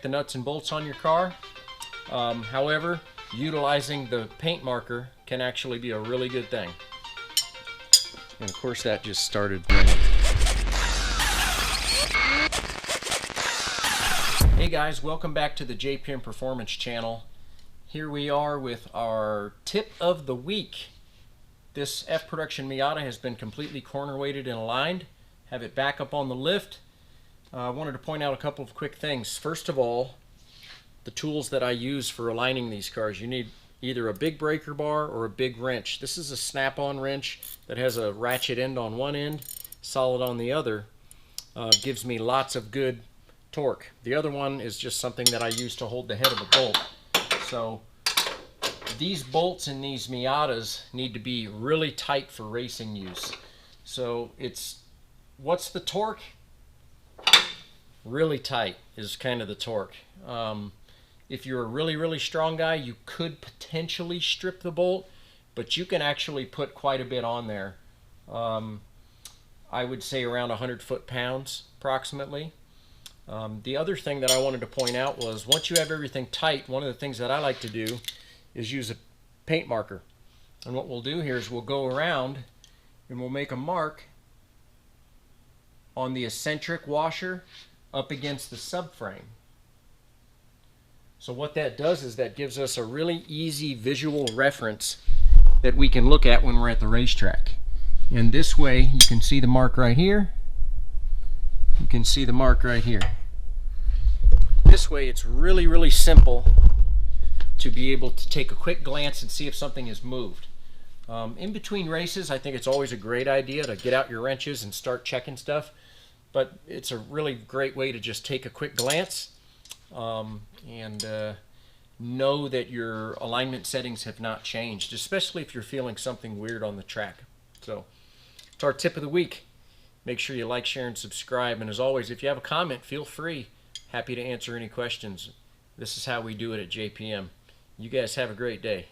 the nuts and bolts on your car. However, utilizing the paint marker can actually be a really good thing. And of course that just started raining. Hey guys, welcome back to the JPM Performance channel. Here we are with our tip of the week. This F Production Miata has been completely corner weighted and aligned. Have it back up on the lift. I wanted to point out a couple of quick things. First of all, the tools that I use for aligning these cars. You need either a big breaker bar or a big wrench. This is a snap-on wrench that has a ratchet end on one end, solid on the other. Gives me lots of good torque. The other one is just something that I use to hold the head of a bolt. So these bolts in these Miatas need to be really tight for racing use. So what's the torque? Really tight is kind of the torque. If you're a really strong guy, you could potentially strip the bolt, but you can actually put quite a bit on there. I would say around 100 foot-pounds approximately. The other thing that I wanted to point out was once you have everything tight, one of the things that I like to do is use a paint marker. And what we'll do here is we'll go around and we'll make a mark on the eccentric washer up against the subframe. So what that does is that gives us a really easy visual reference that we can look at when we're at the racetrack. And this way you can see the mark right here. You can see the mark right here. This way it's really simple to be able to take a quick glance and see if something has moved. In between races, I think it's always a great idea to get out your wrenches and start checking stuff. But it's a really great way to just take a quick glance and know that your alignment settings have not changed, especially if you're feeling something weird on the track. So it's our tip of the week. Make sure you like, share, and subscribe. And as always, if you have a comment, feel free. Happy to answer any questions. This is how we do it at JPM. You guys have a great day.